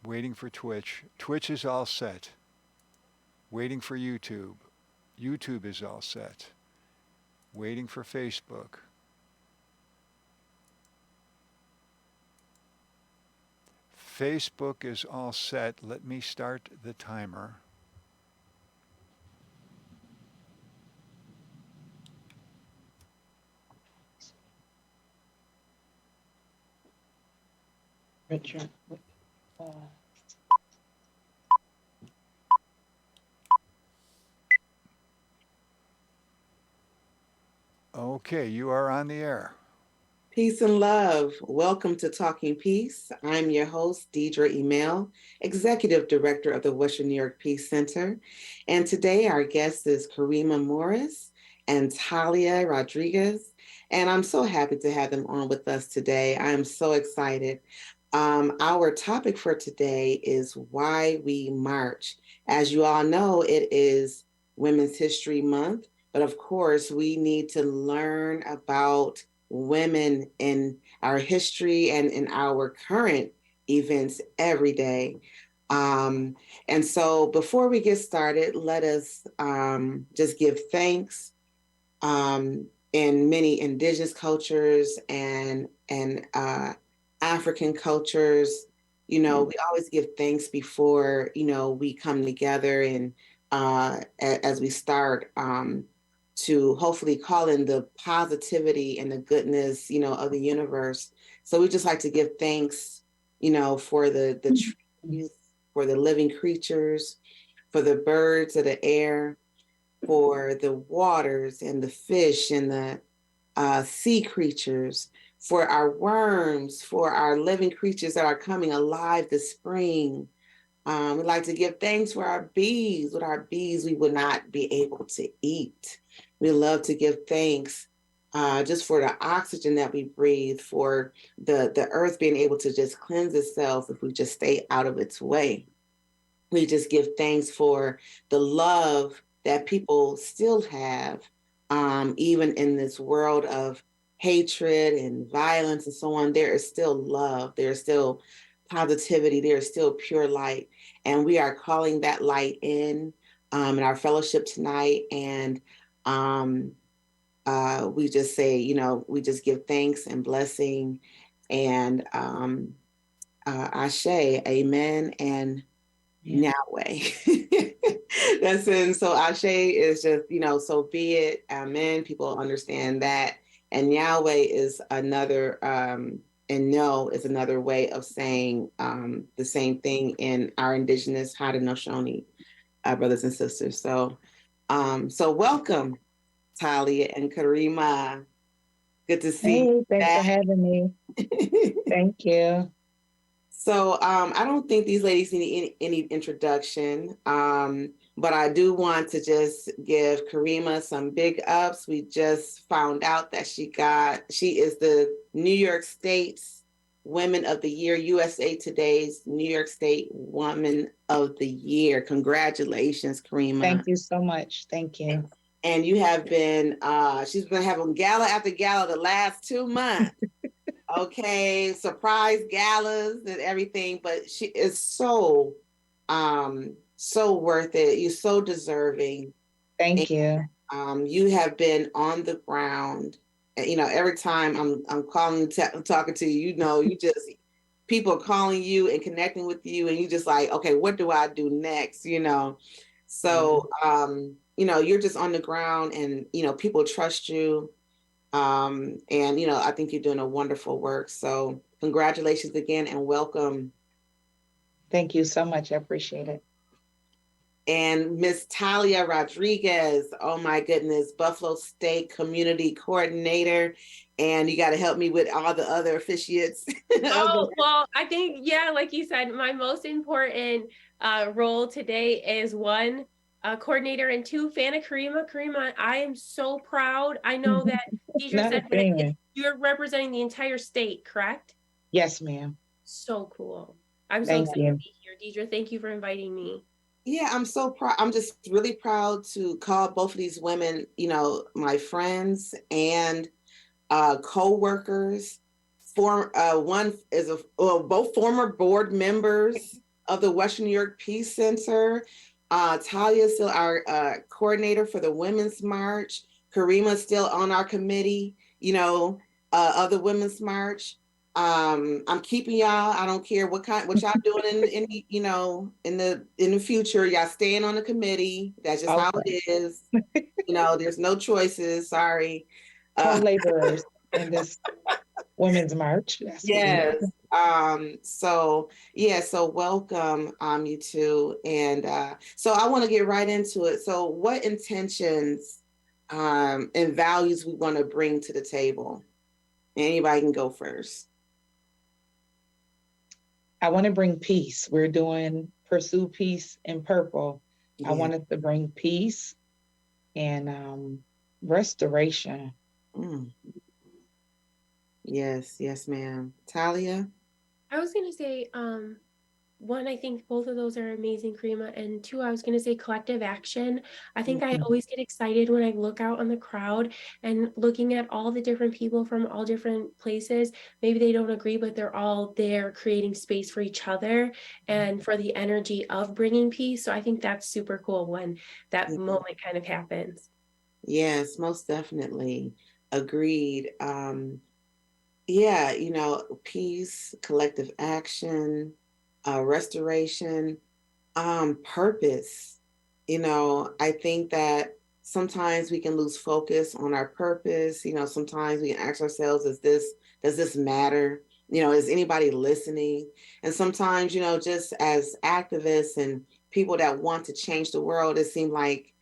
Waiting for Twitch. Twitch is all set. Waiting for YouTube. YouTube is all set. Waiting for Facebook. Facebook is all set. Let me start the timer. Richard. Okay, you are on the air. Peace and love. Welcome to Talking Peace. I'm your host, Deidra EmEl, Executive Director of the Western New York Peace Center. And today our guest is Kareema Morris and Talia Rodriquez. And I'm so happy to have them on with us today. I am so excited. Our topic for today is why we march. As you all know, it is Women's History Month, but of course, we need to learn about women in our history and in our current events every day. And so before we get started, let us just give thanks. In many indigenous cultures and African cultures, we always give thanks before, we come together and as we start to hopefully call in the positivity and the goodness, of the universe. So we just like to give thanks, for the trees, for the living creatures, for the birds of the air, for the waters and the fish and the sea creatures, for our worms, for our living creatures that are coming alive this spring. We'd like to give thanks for our bees. With our bees, we would not be able to eat. We love to give thanks just for the oxygen that we breathe, for the earth being able to just cleanse itself if we just stay out of its way. We just give thanks for the love that people still have, even in this world of hatred and violence and so on. There is still love. There is still positivity. There is still pure light. And we are calling that light in our fellowship tonight. And we just say, we just give thanks and blessing and Ashe, amen, and Yahweh. That's in. So Ashe is just, so be it. Amen. People understand that. And Yahweh is another, and no is another way of saying the same thing in our indigenous Haudenosaunee brothers and sisters. So, so welcome, Talia and Kareema. Good to see you. Thanks for having me. Thank you. So I don't think these ladies need any introduction, but I do want to just give Kareema some big ups. We just found out that she is the New York State's Women of the Year, USA Today's New York State Woman of the Year. Congratulations, Kareema. Thank you so much. Thank you. And you have been, she's been having gala after gala the last 2 months. Okay, surprise galas and everything, but she is so worth it. You're so deserving. Thank you. You have been on the ground. Every time I'm calling, talking to you, you just people are calling you and connecting with you, and you just like, okay, what do I do next? So you're just on the ground, and people trust you. And I think you're doing a wonderful work. So congratulations again and welcome. Thank you so much. I appreciate it. And Miss Talia Rodriquez, oh my goodness, Buffalo State Community Coordinator. And you got to help me with all the other officiates. Oh, well, I think, like you said, my most important role today is one, coordinator, and two, fan of Kareema. Kareema, I am so proud. I know that Deidra said that you're representing the entire state, correct? Yes, ma'am. So cool. I'm so excited to be here. Deidra, thank you for inviting me. Yeah, I'm so proud. I'm just really proud to call both of these women, my friends and co-workers. One is both former board members of the Western New York Peace Center. Talia is still our coordinator for the Women's March. Kareema is still on our committee, of the Women's March. I'm keeping y'all. I don't care what y'all doing in the future. Y'all staying on the committee. That's just how Okay. it is. There's no choices. Sorry. Co-laborers in this Women's March. That's what we are. Yes. So welcome, you two. And so I want to get right into it. So what intentions and values we want to bring to the table? Anybody can go first. I want to bring peace. We're doing Pursue Peace in Purple. Yeah. I wanted to bring peace and restoration. Mm. Yes, ma'am. Talia? I was gonna say, one, I think both of those are amazing, Kareema. And two, I was going to say collective action. I think I always get excited when I look out on the crowd and looking at all the different people from all different places. Maybe they don't agree, but they're all there creating space for each other and for the energy of bringing peace. So I think that's super cool when that moment kind of happens. Yes, most definitely. Agreed. Peace, collective action, restoration, purpose. I think that sometimes we can lose focus on our purpose. Sometimes we can ask ourselves, does this matter? Is anybody listening? And sometimes, just as activists and people that want to change the world, it seems like,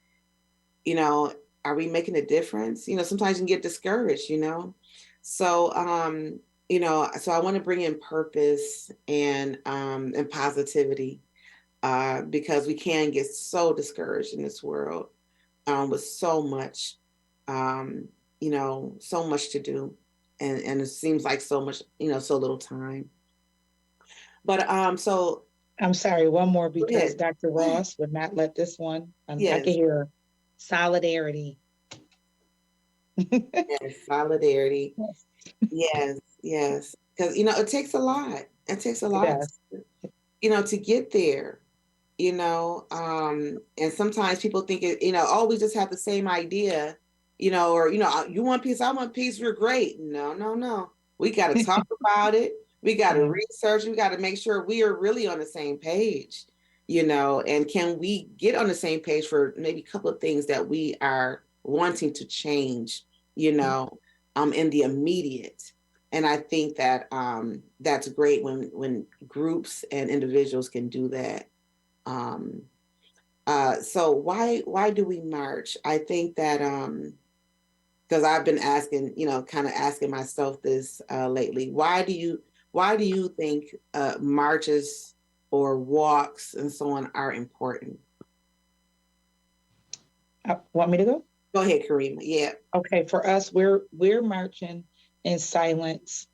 are we making a difference? Sometimes you can get discouraged, So, so I want to bring in purpose and positivity because we can get so discouraged in this world with so much, so much to do, and it seems like so much, so little time. But so I'm sorry, one more because ahead. Dr. Ross would not let this one. I Yes. can hear solidarity. Yes, solidarity. Yes. Because, it takes a lot. It takes a lot, to get there, and sometimes people think, we just have the same idea, or, you want peace, I want peace, we're great. No. We got to talk about it. We got to research. We got to make sure we are really on the same page, and can we get on the same page for maybe a couple of things that we are wanting to change, in the immediate. And I think that that's great when groups and individuals can do that. So why do we march? I think that because I've been asking, kind of asking myself this lately. Why do you think marches or walks and so on are important? Want me to go? Go ahead, Kareema. Yeah. Okay, for us, we're marching in silence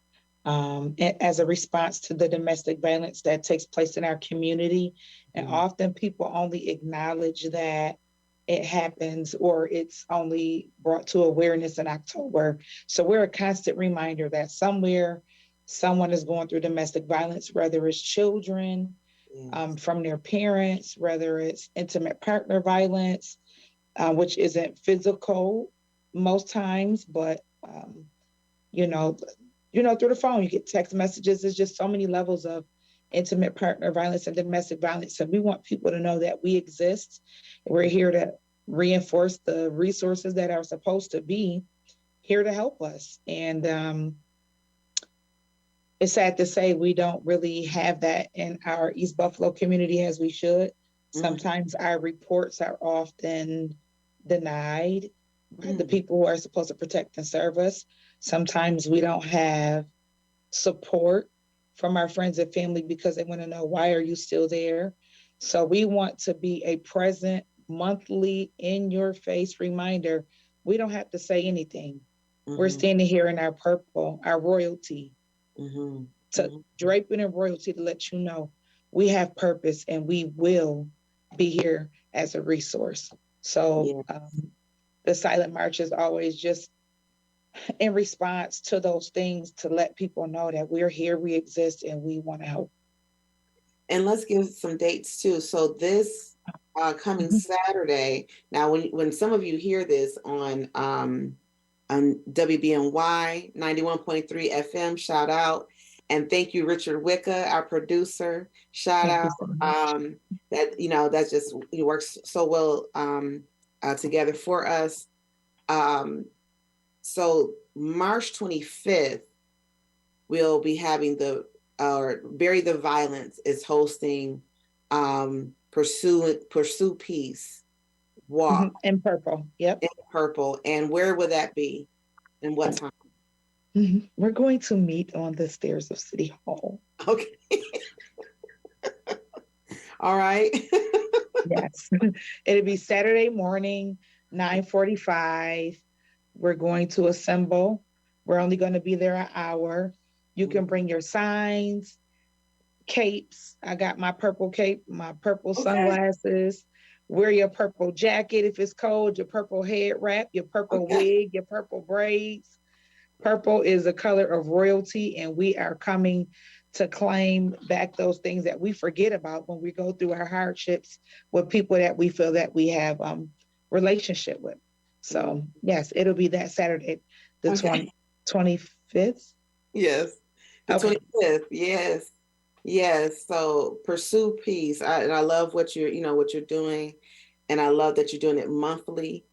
as a response to the domestic violence that takes place in our community. And often people only acknowledge that it happens or it's only brought to awareness in October. So we're a constant reminder that somewhere someone is going through domestic violence, whether it's children from their parents, whether it's intimate partner violence, which isn't physical most times, but through the phone, you get text messages. There's just so many levels of intimate partner violence and domestic violence. So we want people to know that we exist. We're here to reinforce the resources that are supposed to be here to help us. And it's sad to say we don't really have that in our East Buffalo community as we should. Sometimes our reports are often denied by the people who are supposed to protect and serve us. Sometimes we don't have support from our friends and family because they want to know, why are you still there? So we want to be a present, monthly, in your face reminder. We don't have to say anything. We're standing here in our purple, our royalty, draping in royalty to let you know we have purpose and we will be here as a resource. So the silent march is always just in response to those things to let people know that we're here, we exist, and we want to help. And let's give some dates too. So this coming Saturday. Now, when some of you hear this on WBNY 91.3 FM, shout out. And thank you, Richard Wicca, our producer. Shout Thank you out. so much. That, that's just, he works so well together for us. So March 25th, we'll be having Bury the Violence is hosting Pursue Peace Walk In purple. Yep. in purple. And where will that be? And what time? We're going to meet on the stairs of City Hall. Okay. All right. Yes. It'll be Saturday morning, 9:45. We're going to assemble. We're only going to be there an hour. You can bring your signs, capes. I got my purple cape, my purple sunglasses. Wear your purple jacket if it's cold, your purple head wrap, your purple wig, your purple braids. Purple is the color of royalty, and we are coming to claim back those things that we forget about when we go through our hardships with people that we feel that we have relationship with. So yes, it'll be that Saturday, the 25th. Yes. The 25th. Yes. Yes. So Pursue Peace. And I love what you're doing. And I love that you're doing it monthly.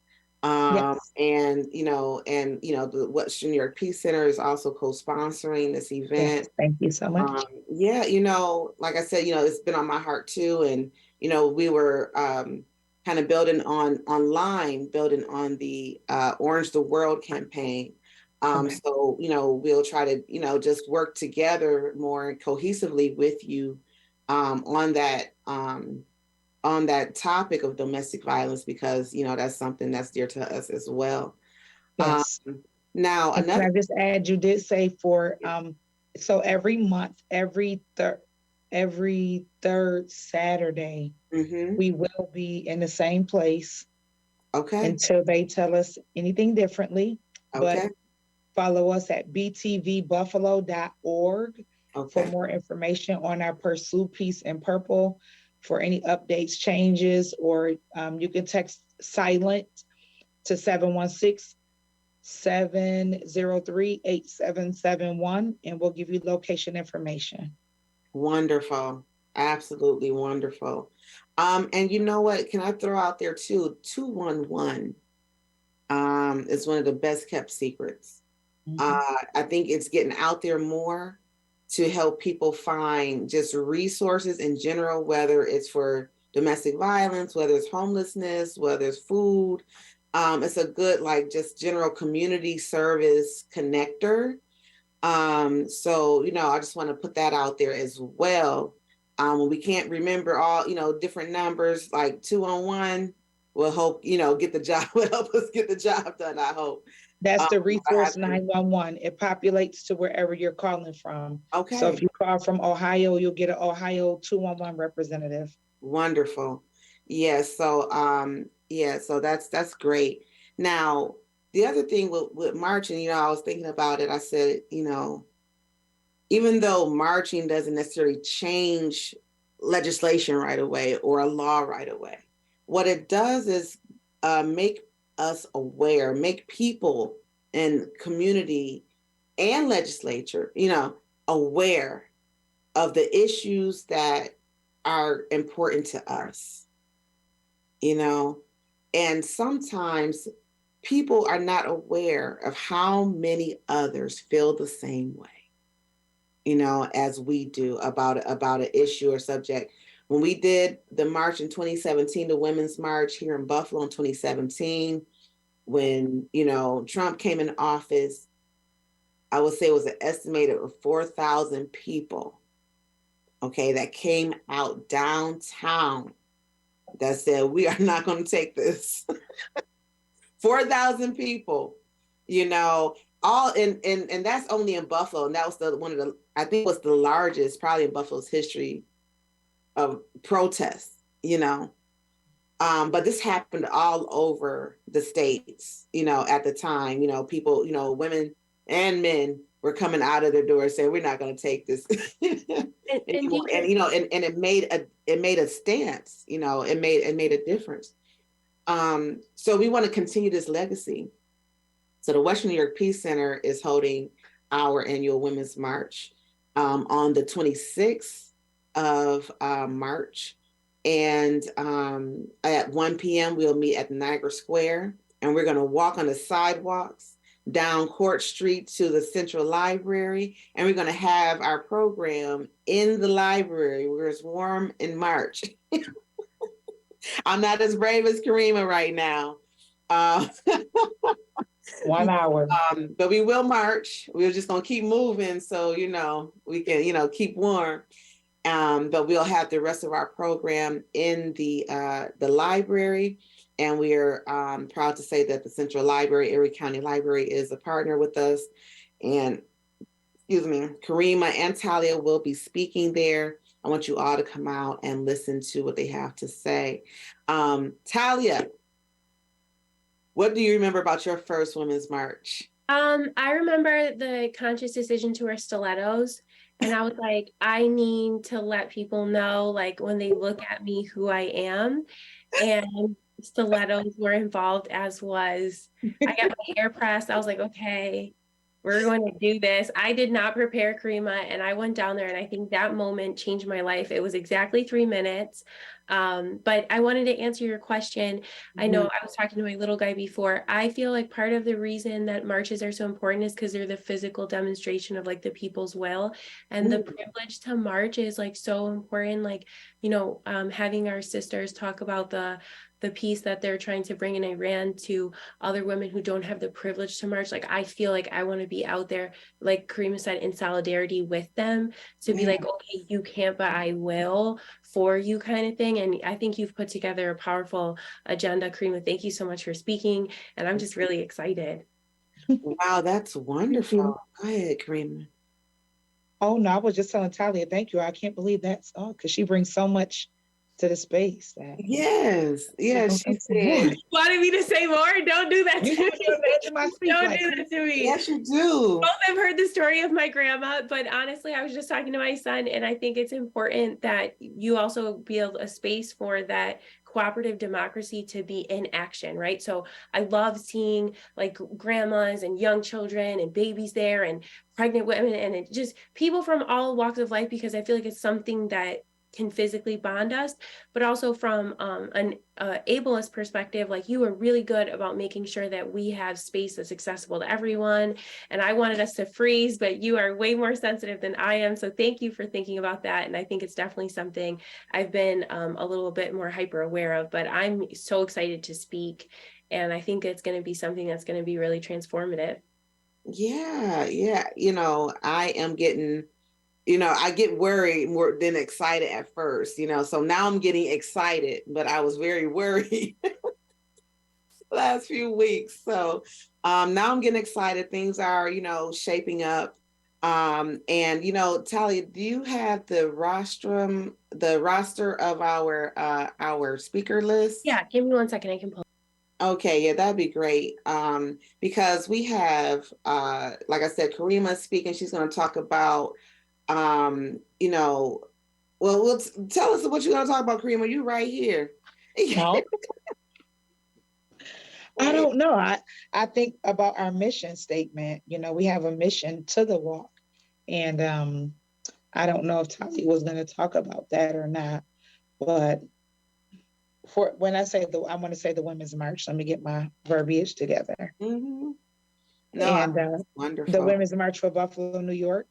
Yes. And the Western New York Peace Center is also co-sponsoring this event. Yes. Thank you so much. Yeah, like I said, it's been on my heart too. And, we were kind of building on the Orange the World campaign. So, we'll try to, just work together more cohesively with you on that topic of domestic violence, because, that's something that's dear to us as well. Yes. Now, and can I just add, you did say so every month, every third Saturday, we will be in the same place. Okay. Until they tell us anything differently. Okay. But follow us at btvbuffalo.org for more information on our Pursue Peace in Purple, for any updates, changes, or you can text silent to 716-703-8771, and we'll give you location information. Wonderful. Absolutely wonderful. And you know what? Can I throw out there too? 211 is one of the best kept secrets. I think it's getting out there more to help people find just resources in general, whether it's for domestic violence, whether it's homelessness, whether it's food. It's a good, just general community service connector. So, I just want to put that out there as well. When we can't remember all, different numbers, like 211 will help, get the job, will help us get the job done, I hope. That's the resource 911. It populates to wherever you're calling from. Okay. So if you call from Ohio, you'll get an Ohio 211 representative. Wonderful. Yes. So, so that's great. Now, the other thing with marching, I was thinking about it. I said, even though marching doesn't necessarily change legislation right away or a law right away, what it does is make us aware, make people in community and legislature, aware of the issues that are important to us, and sometimes people are not aware of how many others feel the same way, as we do about an issue or subject. When we did the march in 2017, the Women's March here in Buffalo in 2017, when, Trump came in office, I would say it was an estimated of 4,000 people, that came out downtown that said, we are not going to take this. 4,000 people, all and that's only in Buffalo. And that was I think was the largest probably in Buffalo's history of protests, but this happened all over the states, at the time, people, women and men, were coming out of the door saying, we're not going to take this. And anymore. And, and it made a stance, it made a difference. So we want to continue this legacy. So the Western New York Peace Center is holding our annual Women's March on the 26th of March. And at 1 p.m., we'll meet at Niagara Square, and we're going to walk on the sidewalks down Court Street to the Central Library, and we're going to have our program in the library where it's warm in March. I'm not as brave as Kareema right now. 1 hour. But we will march. We're just going to keep moving so, we can, keep warm. But we'll have the rest of our program in the library. And we are proud to say that the Central Library, Erie County Library, is a partner with us. And, Kareema and Talia will be speaking there. I want you all to come out and listen to what they have to say. Talia, what do you remember about your first Women's March? I remember the conscious decision to wear stilettos. And I was like, I need to let people know, like, when they look at me, who I am. And stilettos were involved, as was. I got my hair pressed. I was like, okay, we're going to do this. I did not prepare, Kareema, and I went down there, and I think that moment changed my life. It was exactly 3 minutes. But I wanted to answer your question. I know I was talking to my little guy before. I feel like part of the reason that marches are so important is because they're the physical demonstration of like the people's will, and the privilege to march is like so important. Like, having our sisters talk about the peace that they're trying to bring in Iran to other women who don't have the privilege to march. Like, I feel like I want to be out there, like Kareema said, in solidarity with them, to be like, okay, you can't, but I will for you, kind of thing. And I think you've put together a powerful agenda, Kareema. Thank you so much for speaking. And I'm just really excited. Wow, that's wonderful. Go ahead, Kareema. Oh, no, I was just telling Talia, thank you. I can't believe that's because she brings so much to the space. Yes, she said. Wanted me to say more? Don't do that to me. Don't do that to me. Yes, you do. Both have heard the story of my grandma, but honestly, I was just talking to my son, and I think it's important that you also build a space for that cooperative democracy to be in action, right? So I love seeing like grandmas and young children and babies there and pregnant women and it just people from all walks of life, because I feel like it's something that can physically bond us, but also from an ableist perspective, like you were really good about making sure that we have space that's accessible to everyone. And I wanted us to freeze, but you are way more sensitive than I am. So thank you for thinking about that. And I think it's definitely something I've been a little bit more hyper aware of, but I'm so excited to speak. And I think it's going to be something that's going to be really transformative. Yeah. I am getting I get worried more than excited at first, so now I'm getting excited, but I was very worried last few weeks. So now I'm getting excited. Things are, shaping up. And, Talia, do you have the roster of our speaker list? Yeah, give me 1 second. I can pull. Okay, yeah, that'd be great. Because we have, like I said, Kareema speaking. She's going to talk about well, tell us what you're going to talk about, Kareema. You right here. No. I don't know. I think about our mission statement. We have a mission to the walk. And I don't know if Talia was going to talk about that or not. But when I say I want to say the Women's March, let me get my verbiage together. Mm-hmm. Wonderful. The Women's March for Buffalo, New York.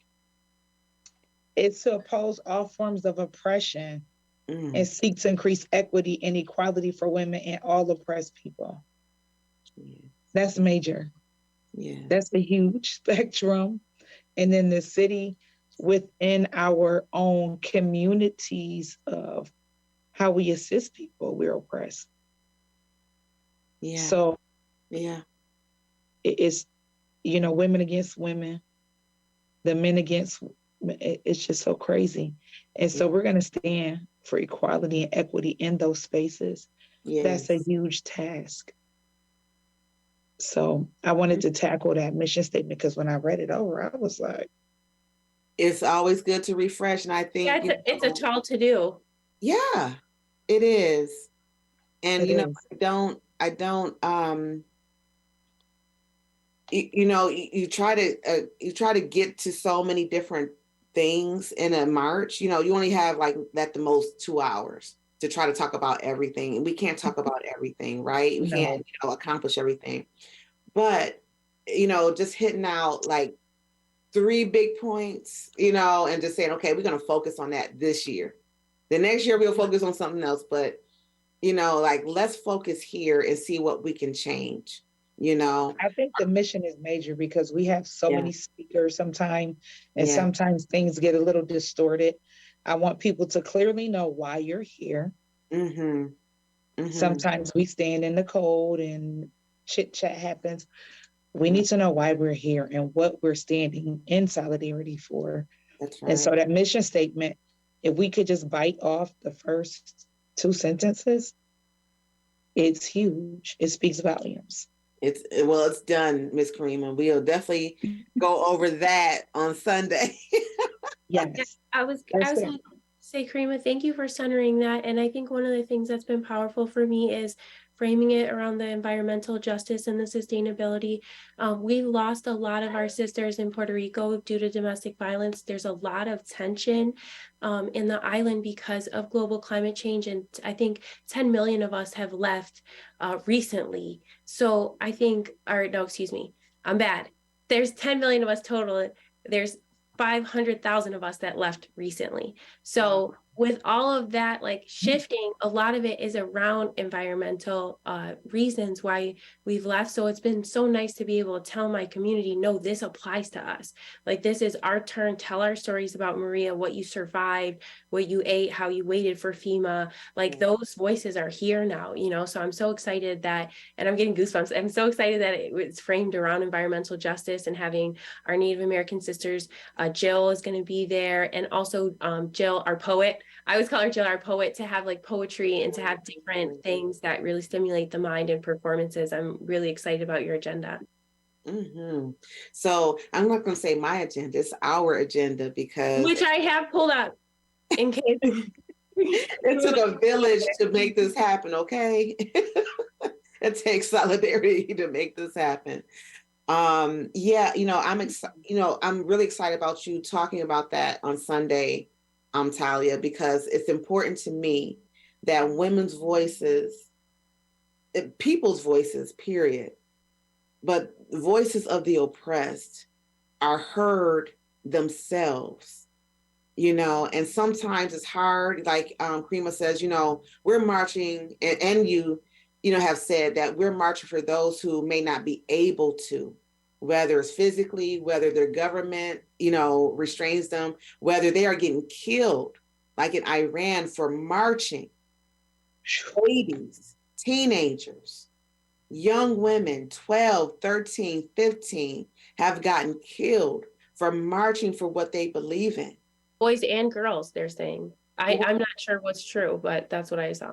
It's to oppose all forms of oppression and seek to increase equity and equality for women and all oppressed people. Yeah. That's major. Yeah. That's a huge spectrum. And then the city within our own communities of how we assist people we're oppressed. Yeah. So yeah, it's, women against women, the men against it's just so crazy. And so we're going to stand for equality and equity in those spaces. Yes. That's a huge task. So I wanted to tackle that mission statement because when I read it over, I was like, It's always good to refresh. And I Yeah, think, it's a tall to do. yeah, it is. And, it is. I don't, you try to get to so many different things in a march. You only have like at the most 2 hours to try to talk about everything, and we can't talk about everything, right? We can't No, accomplish everything, but just hitting out like three big points, and just saying, okay, we're going to focus on that this year. The next year we'll focus on something else, but like let's focus here and see what we can change. I think the mission is major because we have so Yeah. many speakers sometimes, and Yeah. sometimes things get a little distorted. I want people to clearly know why you're here. Mm-hmm. Mm-hmm. Sometimes we stand in the cold and chit chat happens. We need to know why we're here and what we're standing in solidarity for. That's And so right. that mission statement, if we could just bite off the first two sentences, it's huge. It speaks volumes. It's done, Miss Kareema. We'll definitely go over that on Sunday. Yes. I was going to say, Kareema, thank you for centering that. And I think one of the things that's been powerful for me is framing it around the environmental justice and the sustainability. We lost a lot of our sisters in Puerto Rico due to domestic violence. There's a lot of tension in the island because of global climate change. And I think 10 million of us have left recently. So I think, no, excuse me, I'm bad. There's 10 million of us total. There's 500,000 of us that left recently. So with all of that, like shifting, a lot of it is around environmental reasons why we've left. So it's been so nice to be able to tell my community, no, this applies to us. Like this is our turn. Tell our stories about Maria, what you survived, what you ate, how you waited for FEMA. Like those voices are here now, so I'm so excited that, and I'm getting goosebumps. I'm so excited that it was framed around environmental justice and having our Native American sisters. Jill is going to be there, and also Jill, our poet. I always call her Jill, our poet, to have like poetry and to have different things that really stimulate the mind and performances. I'm really excited about your agenda. Mm-hmm. So I'm not going to say my agenda, it's our agenda, because which I have pulled up in case. it took a village to make this happen, okay? It takes solidarity to make this happen. Yeah, I'm really excited about you talking about that on Sunday, Talia, because it's important to me that women's voices, people's voices, period, but voices of the oppressed are heard themselves, and sometimes it's hard. Like Kareema says, we're marching, and you have said that we're marching for those who may not be able to, whether it's physically, whether their government, restrains them, whether they are getting killed, like in Iran, for marching. Babies, teenagers, young women, 12, 13, 15, have gotten killed for marching for what they believe in. Boys and girls, they're saying. I'm not sure what's true, but that's what I saw.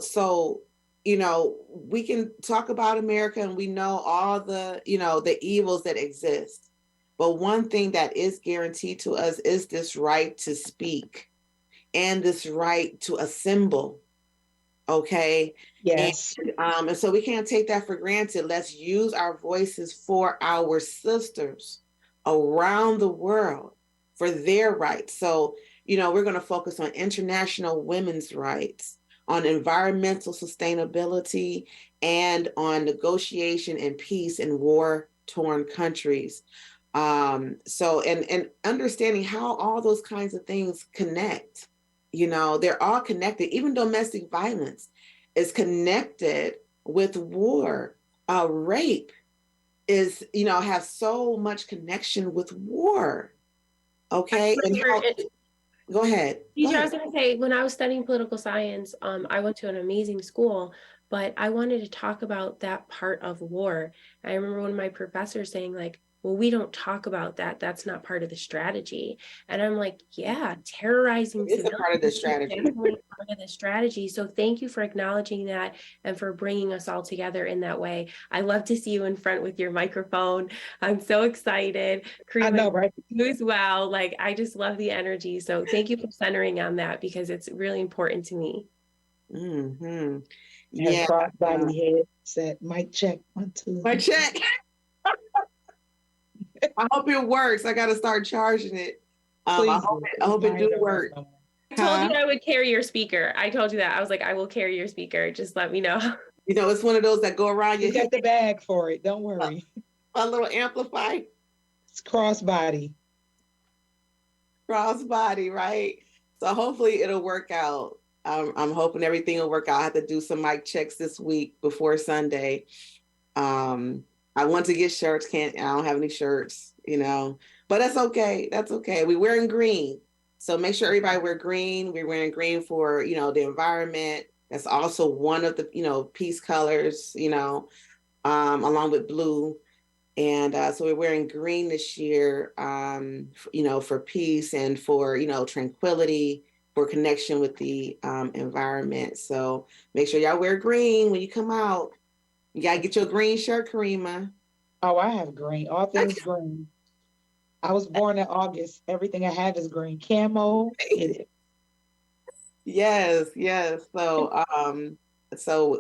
So, we can talk about America and we know all the, the evils that exist. But one thing that is guaranteed to us is this right to speak and this right to assemble. Okay. Yes. And so we can't take that for granted. Let's use our voices for our sisters around the world for their rights. So, we're going to focus on international women's rights, on environmental sustainability, and on negotiation and peace in war-torn countries. And understanding how all those kinds of things connect. They're all connected. Even domestic violence is connected with war. Rape is, has so much connection with war. Okay. Go ahead. Deidra, I was going to say, when I was studying political science, I went to an amazing school, but I wanted to talk about that part of war. I remember one of my professors saying, like, well, we don't talk about that. That's not part of the strategy. And I'm like, yeah, terrorizing It's a part of the civilians is strategy. definitely part of the strategy. So thank you for acknowledging that and for bringing us all together in that way. I love to see you in front with your microphone. I'm so excited. I know, Kareema, right? you as well. Like, I just love the energy. So thank you for centering on that because it's really important to me. Mm-hmm. Her Yeah. crossbody head said, mic check, 1, 2. My check. I hope it works. I got to start charging it. Please I hope it do don't work. no more. I told you I would carry your speaker. I told you that. I was like, I will carry your speaker. Just let me know. You know, it's one of those that go around your You got head, the bag for it. Don't worry. a little amplified It's crossbody. crossbody, right? So hopefully it'll work out. I'm hoping everything will work out. I have to do some mic checks this week before Sunday. I want to get shirts. I don't have any shirts, you know, but that's okay. That's okay. We're wearing green. So make sure everybody wear green. We're wearing green for, you know, the environment. That's also one of the, you know, peace colors, you know, along with blue. And so we're wearing green this year, you know, for peace and for, you know, tranquility, for connection with the environment. So make sure y'all wear green when you come out. You gotta get your green shirt, Kareema. Oh, I have green. All things green. I was born in August. Everything I have is green. Camo. Yes, yes. So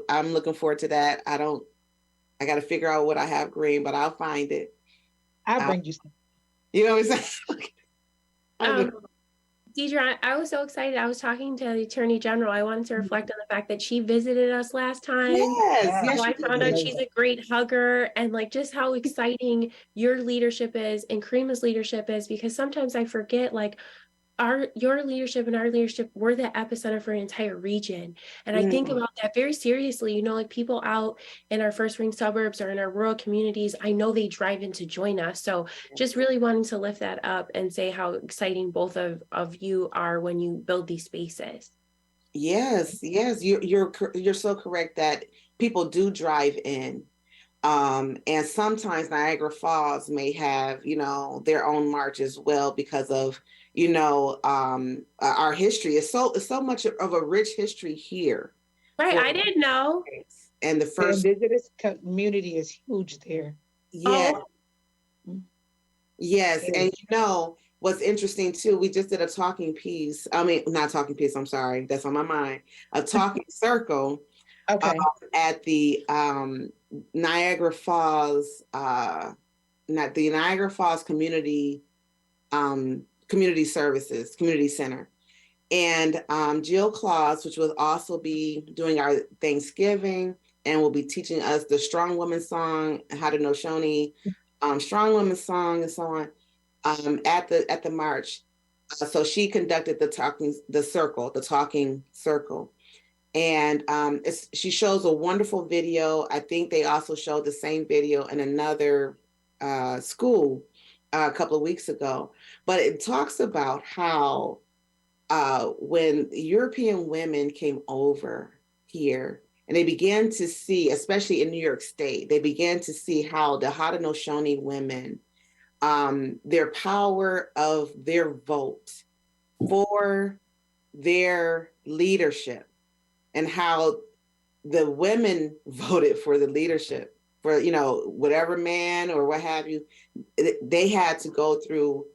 I'm looking forward to that. I got to figure out what I have green, but I'll find it. I'll bring you some. You know what I'm saying? Um, Deidra, I was so excited. I was talking to the Attorney General. I wanted to reflect on the fact that she visited us last time. Yes, yes. I found out she's a great hugger and like just how exciting your leadership is and Kareema's leadership is, because sometimes I forget like your leadership and our leadership, we're the epicenter for an entire region. And I think about that very seriously. You know, like people out in our first ring suburbs or in our rural communities, I know they drive in to join us. So just really wanting to lift that up and say how exciting both of you are when you build these spaces. Yes, yes. You're so correct that people do drive in. And sometimes Niagara Falls may have, you know, their own march as well because of, you know, our history is so much of a rich history here. Right, I didn't know. And the The first, indigenous community is huge there. yeah, Oh, yes. And you know, what's interesting too, we just did a talking piece. I mean, not talking piece, I'm sorry, that's on my mind. A talking circle Okay. at the Niagara Falls, not the Niagara Falls Community Services Community Center, and Jill Claus, which will also be doing our Thanksgiving and will be teaching us the Strong Woman song, how to know Shoni, Strong Woman song, and so on, at the march. So she conducted the talking circle. And she shows a wonderful video. I think they also showed the same video in another school a couple of weeks ago. But it talks about how when European women came over here and they began to see, especially in New York State, they began to see how the Haudenosaunee women, their power of their vote for their leadership, and how the women voted for the leadership for, you know, whatever man or what have you. They had to go through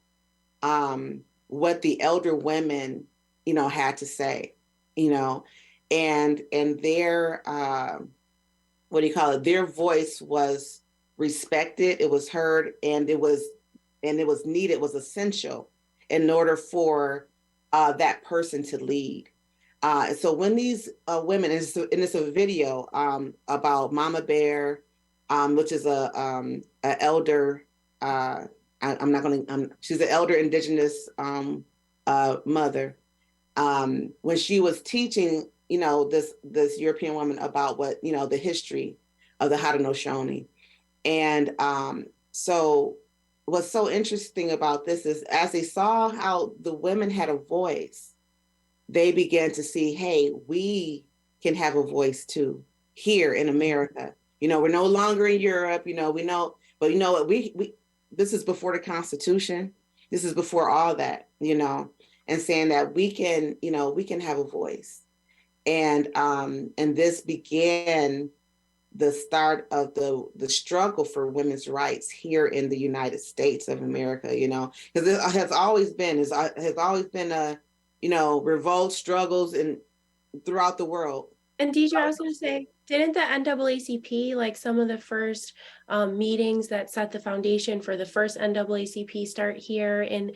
what the elder women, you know, had to say, you know, and their what do you call it, their voice was respected, it was heard, and it was needed, was essential in order for that person to lead. So when these women, and it's a video about Mama Bear, which is a elder. I'm not going to. She's an elder Indigenous mother. When she was teaching, you know, this European woman about what, you know, the history of the Haudenosaunee, and so what's so interesting about this is as they saw how the women had a voice, they began to see, hey, we can have a voice too here in America. You know, we're no longer in Europe, you know, we know, but you know what, this is before the Constitution. This is before all that, you know, and saying that we can, you know, we can have a voice. And this began the start of the struggle for women's rights here in the United States of America, you know, because it has always been a, you know, revolt struggles and throughout the world. And Deidra, I was going to say, didn't the NAACP, like some of the first meetings that set the foundation for the first NAACP start here in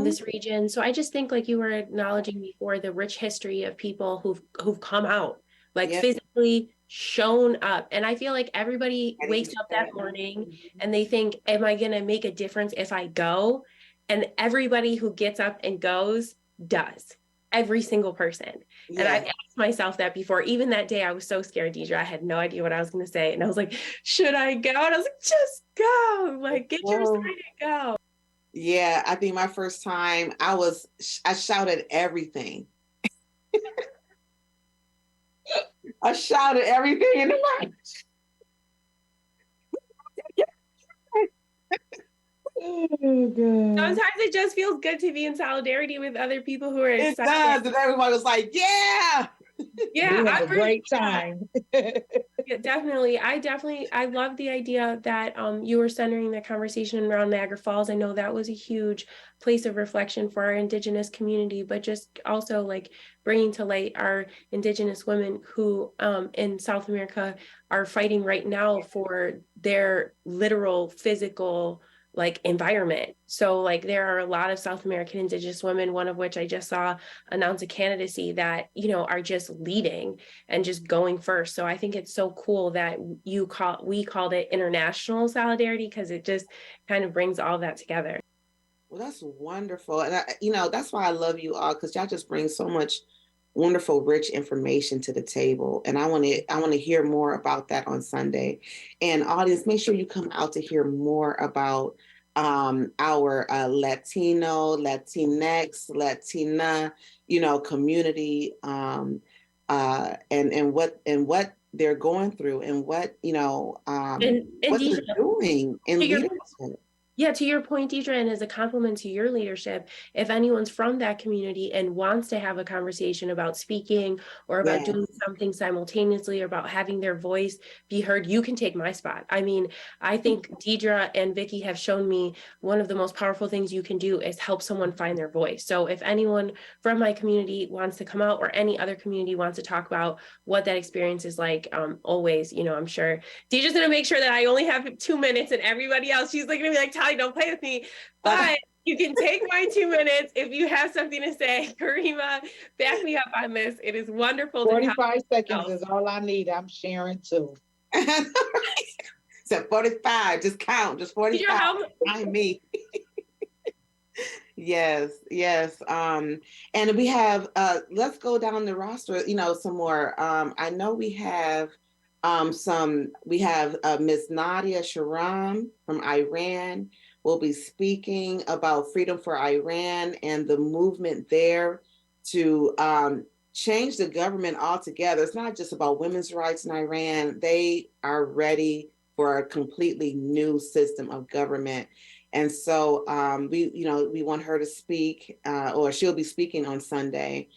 this region? So I just think, like you were acknowledging before, the rich history of people who've come out, like physically shown up. And I feel like everybody wakes up that morning and they think, am I going to make a difference if I go? And everybody who gets up and goes does. Every single person. Yeah. And I've asked myself that before. Even that day, I was so scared, Deidra. I had no idea what I was going to say. And I was like, should I go? And I was like, just go. Like, get your sign and go. Yeah, I think my first time, I shouted everything. I shouted everything in the mic. Oh, God. Sometimes it just feels good to be in solidarity with other people who are excited. It does, and everybody was like, yeah. Yeah, we had a great time. Yeah, definitely. I love the idea that you were centering the conversation around Niagara Falls. I know that was a huge place of reflection for our Indigenous community, but just also like bringing to light our Indigenous women who in South America are fighting right now for their literal physical like environment. So like there are a lot of South American Indigenous women, one of which I just saw announce a candidacy that, you know, are just leading and just going first. So I think it's so cool that we called it international solidarity, because it just kind of brings all that together. Well, that's wonderful. And you know, that's why I love you all, because y'all just bring so much wonderful, rich information to the table. And I want to hear more about that on Sunday. And audience, make sure you come out to hear more about our Latino, Latinx, Latina, you know, community, and what they're going through, and what, you know, and what Deidra, they're doing in leadership. Yeah, to your point, Deidra, and as a compliment to your leadership, if anyone's from that community and wants to have a conversation about speaking or about doing something simultaneously, or about having their voice be heard, you can take my spot. I mean, I think Deidra and Vicky have shown me one of the most powerful things you can do is help someone find their voice. So if anyone from my community wants to come out, or any other community wants to talk about what that experience is like, always, you know, I'm sure Deidre's going to make sure that I only have 2 minutes, and everybody else, she's like going to be like, Talia, don't play with me. But you can take my 2 minutes if you have something to say. Kareema, back me up on this. It is wonderful. 45 seconds is all I need. I'm sharing too. So 45, just count, just 45. Behind me. Yes. And we have, let's go down the roster, you know, some more. I know we have Miss Nadia Sharam from Iran will be speaking about freedom for Iran and the movement there to change the government altogether. It's not just about women's rights in Iran. They are ready for a completely new system of government. And so we want her to speak, or she'll be speaking on Sunday.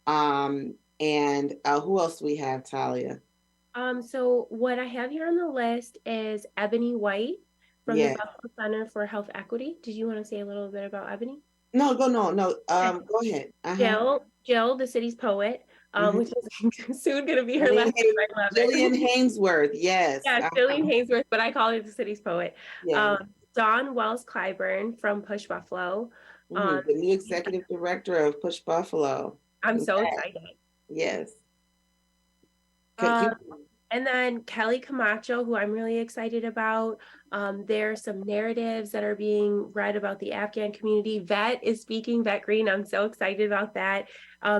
And who else do we have, Talia? So what I have here on the list is Ebony White from the Buffalo Center for Health Equity. Did you want to say a little bit about Ebony? No. Go ahead. Jill, the city's poet, which is soon going to be her last name. I love Jillian Hainsworth, yes. Yeah, Jillian Hainsworth, but I call her the city's poet. Yes. Dawn Wells Clyburn from Push Buffalo. The new executive director of Push Buffalo. I'm so excited. Yes. And then Kelly Camacho, who I'm really excited about. There's some narratives that are being read about the Afghan community. Vet is speaking, Vet Green. I'm so excited about that.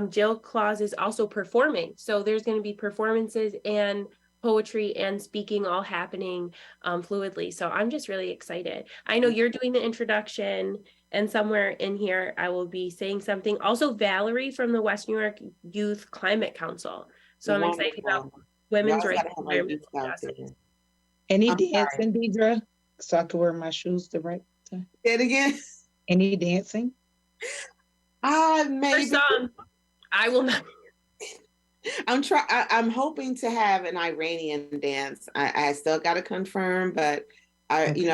Jill Claus is also performing. So there's going to be performances and poetry and speaking all happening fluidly. So I'm just really excited. I know you're doing the introduction, and somewhere in here I will be saying something. Also, Valerie from the West New York Youth Climate Council. So I'm excited about women's rights. Any dancing, Deidra, so I can wear my shoes the right Say it again. Any dancing? For Maybe. some, I will not. I'm hoping to have an Iranian dance. I still got to confirm, but Okay.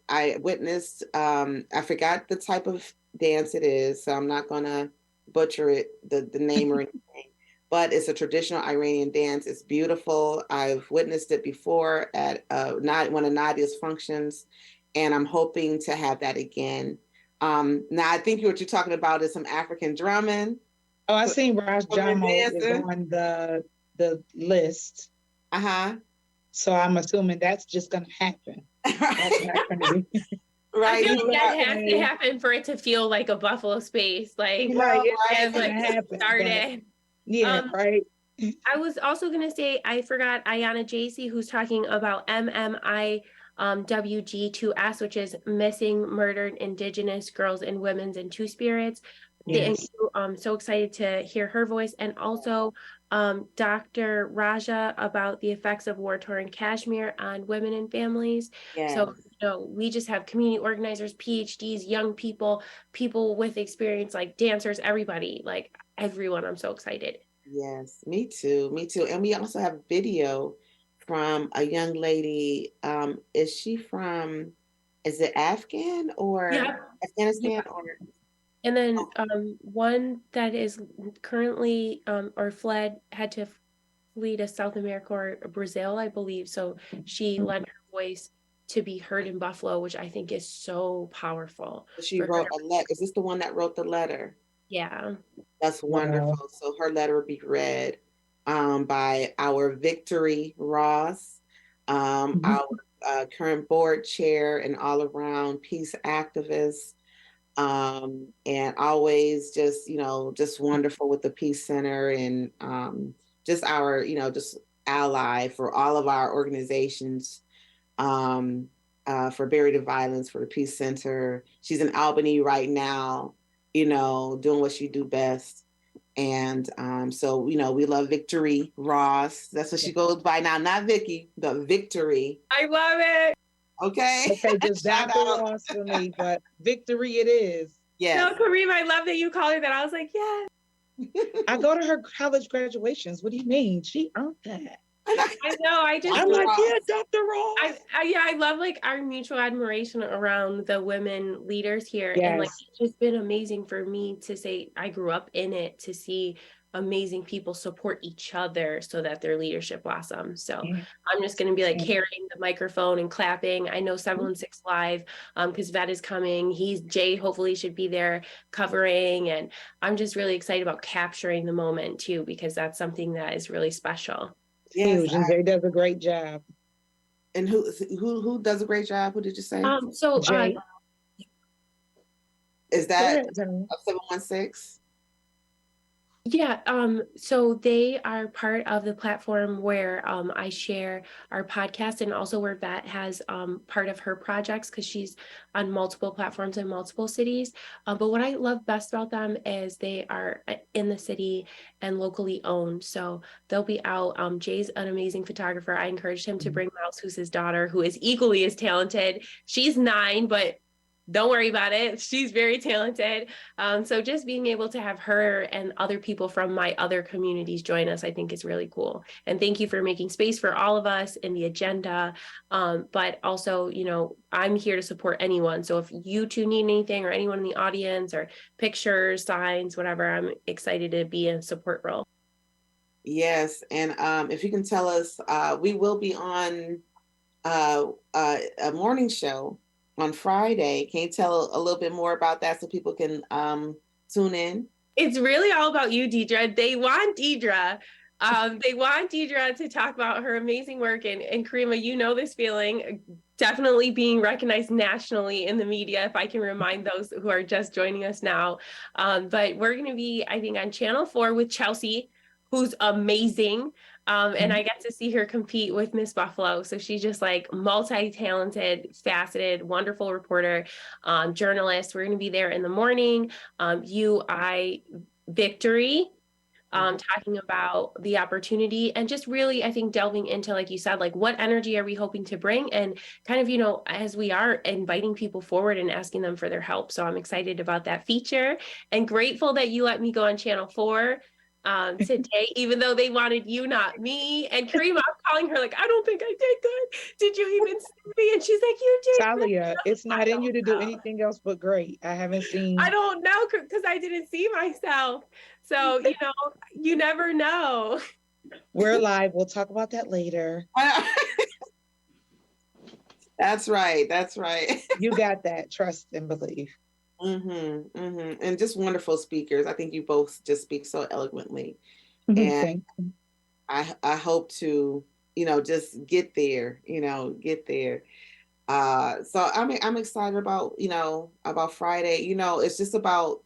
I witnessed. I forgot the type of dance it is, so I'm not gonna butcher it, the name or anything. But it's a traditional Iranian dance. It's beautiful. I've witnessed it before at not one of Nadia's functions, and I'm hoping to have that again. Now I think what you're talking about is some African drumming. Oh, I seen Raj Women Jamo is dancing. on the list. Uh-huh. So I'm assuming that's just gonna happen. That's not gonna be I Right. feel You like that got- has to happen for it to feel like a Buffalo space. Like, right. know, It's right? not gonna happen. But started. yeah, right. I was also going to say, I forgot Ayana JC, who's talking about MMIWG2S, which is Missing Murdered Indigenous Girls and Women's and Two Spirits. Yes. I'm so excited to hear her voice. And also Dr. Raja about the effects of war-torn Kashmir on women and families. Yes. So, we just have community organizers, PhDs, young people, people with experience, like dancers, everybody, like everyone. I'm so excited. Yes, me too. Me too. And we also have video from a young lady. Is she from, is it Afghan or Yeah. Afghanistan or And then one that is currently or had to flee to South America or Brazil, I believe. So she lent her voice to be heard in Buffalo, which I think is so powerful. she For wrote her. a letter? Is this the one that wrote the letter? Yeah. That's Wow. wonderful. So her letter will be read by our Victory Ross, our current board chair and all around peace activist, and always just wonderful with the Peace Center and just our, just ally for all of our organizations, for Buried in Violence, for the Peace Center. She's in Albany right now, doing what she do best. And so, we love Victory Ross. That's what she goes by now, not Vicky, but Victory. I love it. Okay. Okay, just Shout Dr. out. Ross for me, but victory it is. Yes. No, Kareema, I love that you called her that. I was like, yeah. I go to her college graduations. What do you mean? She earned that. I know. I'm like, yeah, Dr. Ross. I love like our mutual admiration around the women leaders here. Yes. And like it's just been amazing for me to say I grew up in it, to see amazing people support each other so that their leadership blossoms. So Yeah. I'm just going to be like carrying the microphone and clapping. I know 716 Live, because Vet is coming. Jay hopefully should be there covering. And I'm just really excited about capturing the moment too, because that's something that is really special. Yes, Huge, and Jay does a great job. and who does a great job? Who did you say? Jay. Is that Go ahead, 716? Yeah, so they are part of the platform where I share our podcast, and also where Vat has part of her projects, because she's on multiple platforms in multiple cities. But what I love best about them is they are in the city and locally owned. So they'll be out. Jay's an amazing photographer. I encouraged him to bring Mouse, who's his daughter, who is equally as talented. She's 9, but don't worry about it. She's very talented. So just being able to have her and other people from my other communities join us, I think is really cool. And thank you for making space for all of us in the agenda. But also, I'm here to support anyone. So if you two need anything, or anyone in the audience, or pictures, signs, whatever, I'm excited to be in a support role. Yes. And if you can tell us, we will be on a morning show on Friday. Can you tell a little bit more about that so people can tune in? It's really all about you, Deidra. They want Deidra. They want Deidra to talk about her amazing work. And Kareema, this feeling, definitely being recognized nationally in the media, if I can remind those who are just joining us now. But we're going to be, I think, on Channel 4 with Chelsea, who's amazing. And I get to see her compete with Miss Buffalo. So she's just like multi-talented, faceted, wonderful reporter, journalist. We're going to be there in the morning. Victory. talking about the opportunity and just really, I think, delving into, like you said, like what energy are we hoping to bring, and kind of, as we are inviting people forward and asking them for their help. So I'm excited about that feature and grateful that you let me go on Channel 4 today, even though they wanted you, not me. And Kareema, I'm calling her like, I don't think I did good. Did you even see me? And she's like, you did great. Talia, it's not in you to do anything else but great. I haven't seen. I don't know, because I didn't see myself. So, you never know. We're live. We'll talk about that later. That's right. That's right. You got that. Trust and believe. And just wonderful speakers. I think you both just speak so eloquently. And I hope to, just get there, get there. So I'm excited about, about Friday. It's just about,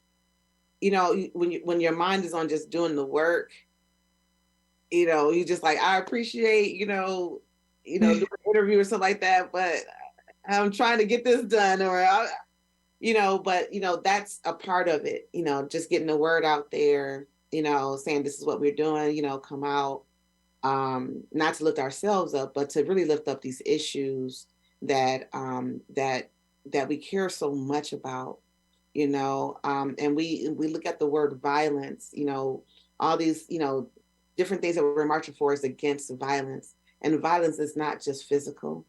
when your mind is on just doing the work, you just like, I appreciate, doing an interview or something like that, but I'm trying to get this done, or but that's a part of it, just getting the word out there, saying this is what we're doing, come out, not to lift ourselves up, but to really lift up these issues that we care so much about, and we look at the word violence, all these, different things that we're marching for is against violence. And violence is not just physical,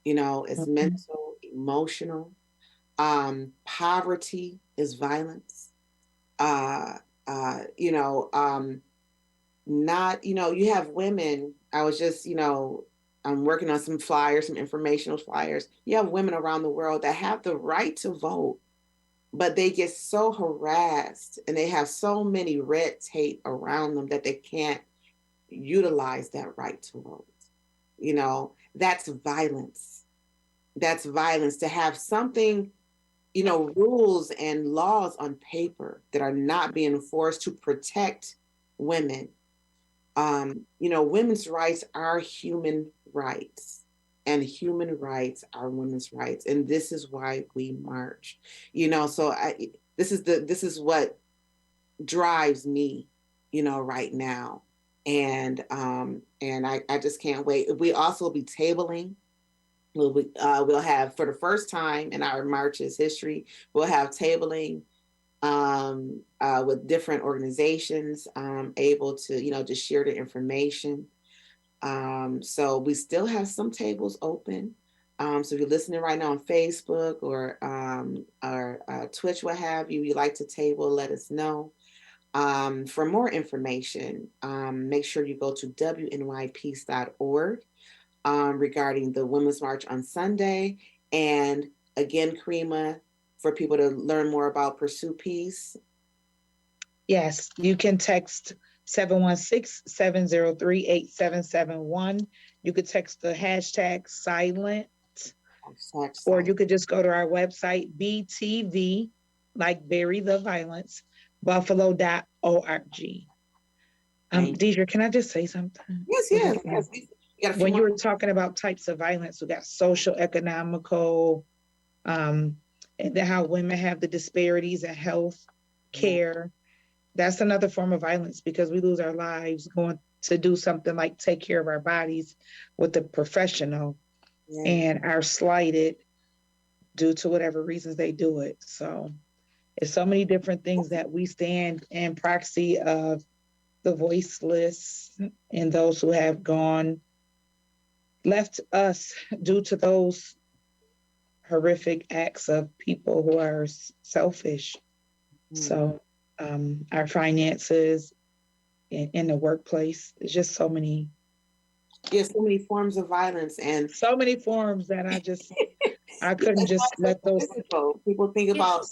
it's mental, emotional. Poverty is violence. You have women. I was just, I'm working on some flyers, some informational flyers. You have women around the world that have the right to vote, but they get so harassed and they have so many red tape around them that they can't utilize that right to vote. That's violence. That's violence, to have something, rules and laws on paper that are not being enforced to protect women. Women's rights are human rights, and human rights are women's rights. And this is why we march, so this is what drives me, right now. And I just can't wait. We also be tabling. We'll have, for the first time in our march's history, we'll have tabling with different organizations, able to, just share the information. So we still have some tables open. So if you're listening right now on Facebook or Twitch, what have you, you'd like to table, let us know. For more information, make sure you go to wnypeace.org regarding the Women's March on Sunday. And again, Kareema, for people to learn more about Pursue Peace. Yes, you can text 716-703-8771. You could text the hashtag silent, or you could just go to our website, BTV, like Bury the Violence, buffalo.org. Deidra, can I just say something? Yes. When you were talking about types of violence, we got social, economical, and then how women have the disparities in health care. That's another form of violence, because we lose our lives going to do something like take care of our bodies with a professional and are slighted due to whatever reasons they do it. So it's so many different things that we stand in proxy of the voiceless and those who have left us due to those horrific acts of people who are selfish. So our finances in the workplace, there's just so many. So many forms of violence, and so many forms that I couldn't just let those. People think about,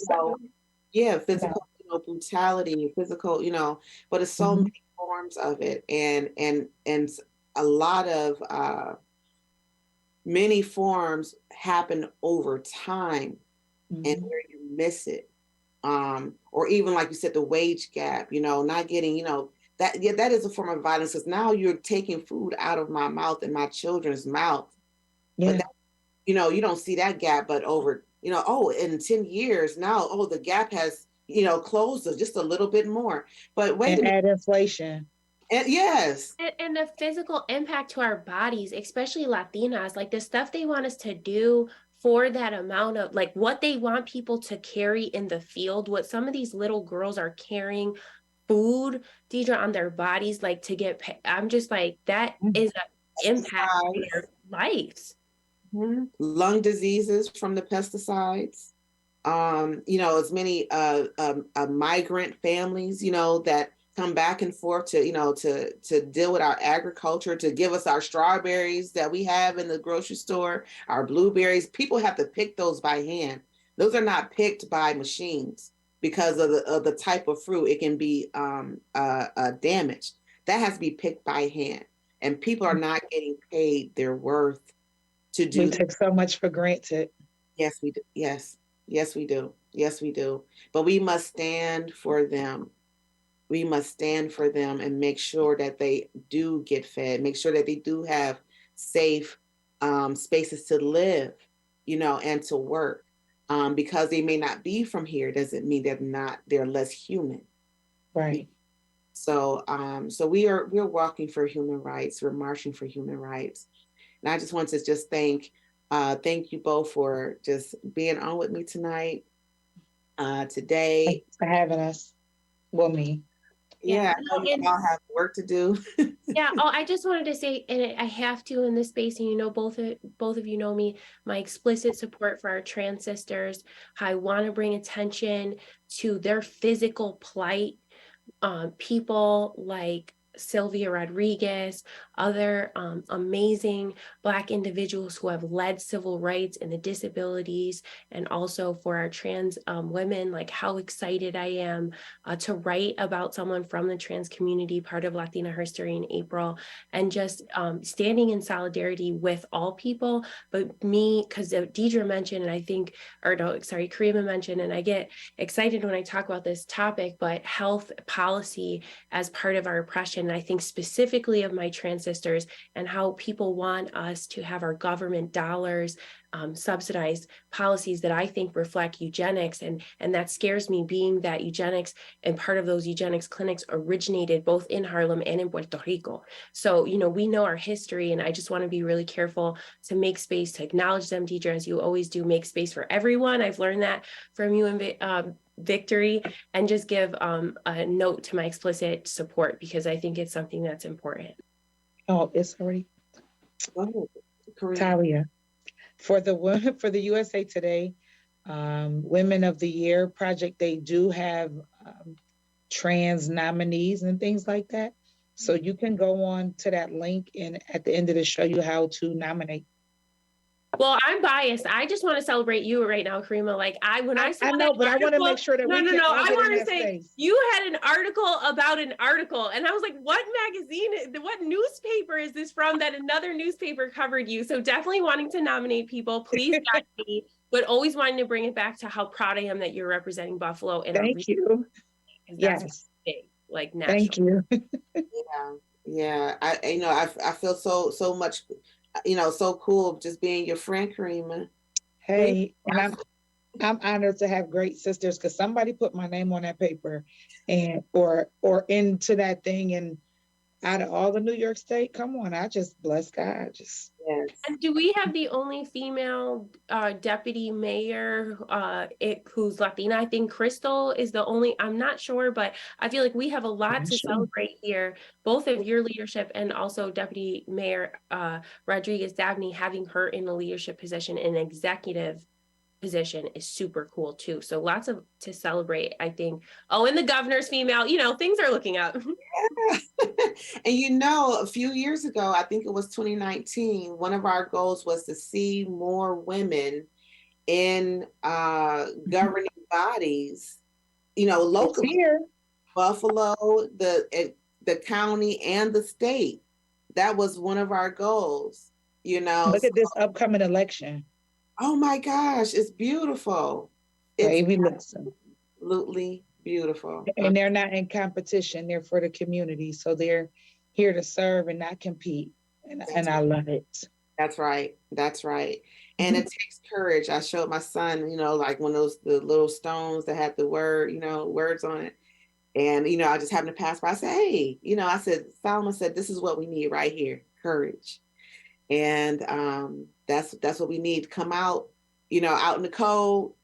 physical, brutality, physical, but it's so many forms of it, and a lot of many forms happen over time, and where you miss it, or even like you said, the wage gap, not getting, that is a form of violence, because now you're taking food out of my mouth and my children's mouth. But that, you don't see that gap, but over, in 10 years now, the gap has close just a little bit more. But wait a And minute. add inflation. Yes. And the physical impact to our bodies, especially Latinas, like the stuff they want us to do for that amount of, like, what they want people to carry in the field, what some of these little girls are carrying food, Deidra, on their bodies, like to get I'm just like, that is an impact on their lives. Lung diseases from the pesticides. As many migrant families, that come back and forth to deal with our agriculture, to give us our strawberries that we have in the grocery store, our blueberries. People have to pick those by hand. Those are not picked by machines because of the type of fruit. It can be damaged. That has to be picked by hand, and people are not getting paid their worth to do. We take so much for granted. Yes, we do. Yes. Yes, we do. Yes, we do. But we must stand for them. We must stand for them and make sure that they do get fed, make sure that they do have safe spaces to live, and to work. Because they may not be from here doesn't mean they're less human. Right. So we're walking for human rights. We're marching for human rights. And I just want to just thank you both for just being on with me tonight, today. Thanks for having us. Well, me. Yeah, I know you all have work to do. Yeah. Oh, I just wanted to say, and I have to in this space, and both of you know me, my explicit support for our trans sisters, how I want to bring attention to their physical plight. People like Sylvia Rodriquez, other amazing Black individuals who have led civil rights and the disabilities, and also for our trans women, like how excited I am to write about someone from the trans community, part of Latina History in April, and just standing in solidarity with all people, but me, because Deidra mentioned, and I think, or no, sorry, Kareema mentioned, and I get excited when I talk about this topic, but health policy as part of our oppression. And I think specifically of my trans sisters and how people want us to have our government dollars subsidize policies that I think reflect eugenics. And that scares me, being that eugenics and part of those eugenics clinics originated both in Harlem and in Puerto Rico. So, we know our history, and I just want to be really careful to make space to acknowledge them, Deidra, as you always do, make space for everyone. I've learned that from you and Victory, and just give a note to my explicit support, because I think it's something that's important. Oh, it's already Talia. For the USA Today Women of the Year project, they do have trans nominees and things like that. So you can go on to that link, and at the end of the show you how to nominate. Well, I'm biased. I just want to celebrate you right now, Kareema. Like I know, but I want to make sure that no. I want to say space. You had an article about an article, and I was like, what magazine, what newspaper is this from that another newspaper covered you? So definitely wanting to nominate people, please guide me, but always wanting to bring it back to how proud I am that you're representing Buffalo. And thank you. Yes. Big, like national. Thank you. Yeah. I feel so much, so cool just being your friend, Kareema. Hey, and I'm honored to have great sisters, because somebody put my name on that paper and or into that thing, and out of all the New York State, come on, I just bless God. Just yes. And do we have the only female deputy mayor who's Latina? I think Crystal is the only, I'm not sure, but I feel like we have a lot to celebrate here, both of your leadership and also Deputy Mayor Rodriguez Dabney, having her in a leadership position, in an executive position, is super cool too. So lots to celebrate, I think. Oh, and the governor's female, things are looking up. Yeah. And a few years ago, I think it was 2019, one of our goals was to see more women in governing bodies, locally. Here. Buffalo, the county, and the state. That was one of our goals, Look at this upcoming election. Oh my gosh, it's beautiful. Baby, it's absolutely beautiful. And they're not in competition, they're for the community. So they're here to serve and not compete. And I love it. That's right. That's right. And it takes courage. I showed my son, like one of the little stones that had the words on it. And, I just happened to pass by. I said, hey, Solomon said, this is what we need right here, courage. And that's what we need. Come out, out in the cold.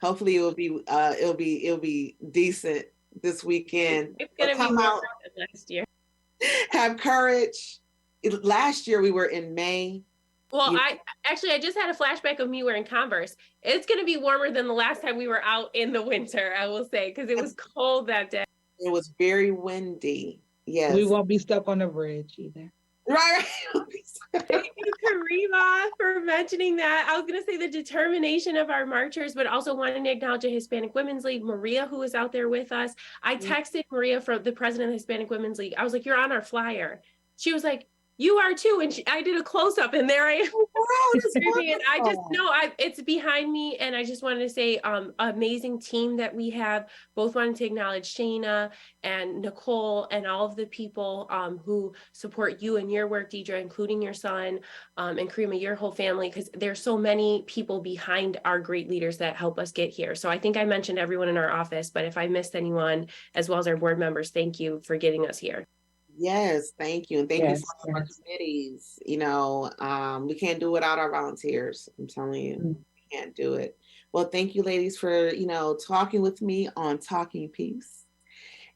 Hopefully it'll be decent this weekend. It's gonna be warmer than last year. Have courage. Last year we were in May. Well, I just had a flashback of me wearing Converse. It's going to be warmer than the last time we were out in the winter, I will say, because it was cold that day. It was very windy. Yes. We won't be stuck on the bridge either. Right. Thank you, Kareema, for mentioning that. I was going to say the determination of our marchers, but also wanting to acknowledge a Hispanic Women's League, Maria, who is out there with us. I texted Maria, from the president of the Hispanic Women's League. I was like, you're on our flyer. She was like, you are too. And I did a close up and there I am. And I just know it's behind me. And I just wanted to say, amazing team that we have. Both wanted to acknowledge Shayna and Nicole and all of the people who support you and your work, Deidra, including your son and Kareema, your whole family, because there's so many people behind our great leaders that help us get here. So I think I mentioned everyone in our office, but if I missed anyone, as well as our board members, thank you for getting us here. Yes, thank you. And thank you for our committees. We can't do it without our volunteers. I'm telling you, we can't do it. Well, thank you, ladies, for, talking with me on Talking Peace.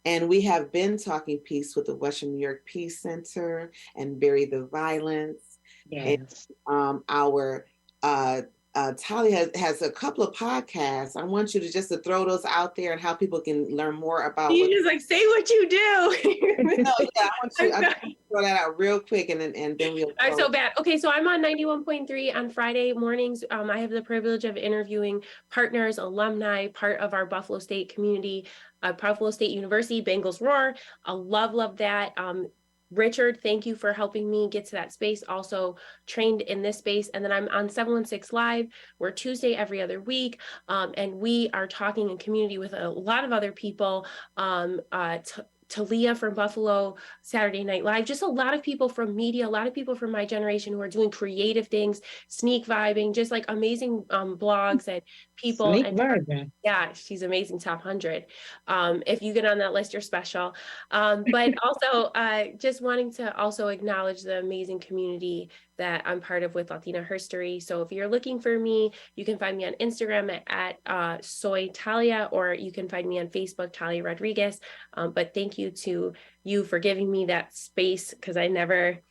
And we have been talking peace with the Western New York Peace Center and Bury the Violence. Yes. And our Talia has a couple of podcasts. I want you to throw those out there and how people can learn more about. You just like say what you do. No, yeah, I'm gonna throw that out real quick, and then we'll. I'm so bad. Okay, so I'm on 91.3 on Friday mornings. I have the privilege of interviewing partners, alumni, part of our Buffalo State community, Buffalo State University, Bengals Roar. I love that. Richard, thank you for helping me get to that space, also trained in this space. And then I'm on 716 Live. We're Tuesday every other week. And we are talking in community with a lot of other people. Talia from Buffalo, Saturday Night Live, just a lot of people from media, a lot of people from my generation who are doing creative things, sneak vibing, just like amazing blogs and people. Sneak vibing. Yeah, she's amazing, top 100. If you get on that list, you're special. But also just wanting to also acknowledge the amazing community that I'm part of with Latina Herstory. So if you're looking for me, you can find me on Instagram at Soy Talia, or you can find me on Facebook, Talia Rodriquez. But thank you to you for giving me that space, because I never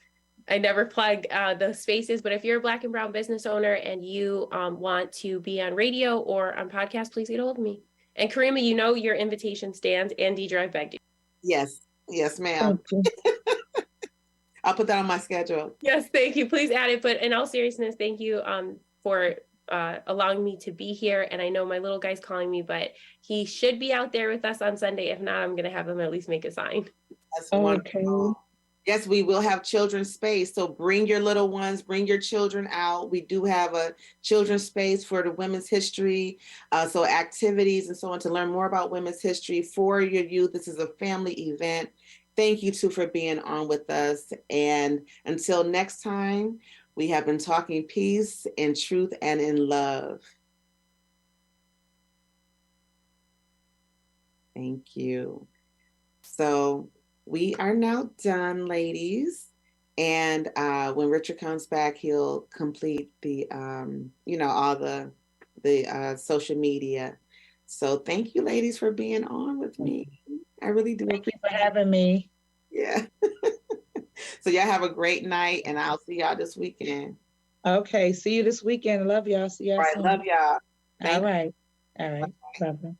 plug the spaces. But if you're a Black and Brown business owner and you want to be on radio or on podcast, please get a hold of me. And Kareema, your invitation stands, and Deidra, I begged you. Yes, ma'am. I'll put that on my schedule. Yes, thank you. Please add it. But in all seriousness, thank you for allowing me to be here. And I know my little guy's calling me, but he should be out there with us on Sunday. If not, I'm going to have him at least make a sign. That's wonderful. Yes, we will have children's space. So bring your little ones, bring your children out. We do have a children's space for the women's history. So activities and so on to learn more about women's history for your youth. This is a family event. Thank you too for being on with us. And until next time, we have been talking peace in truth and in love. Thank you. So we are now done, ladies. And when Richard comes back, he'll complete the, all the social media. So thank you, ladies, for being on with me. I really do. Thank you for having me. Yeah. So y'all have a great night, and I'll see y'all this weekend. Okay. See you this weekend. Love y'all. See y'all All right. soon. Love y'all. All right. All right. Bye-bye.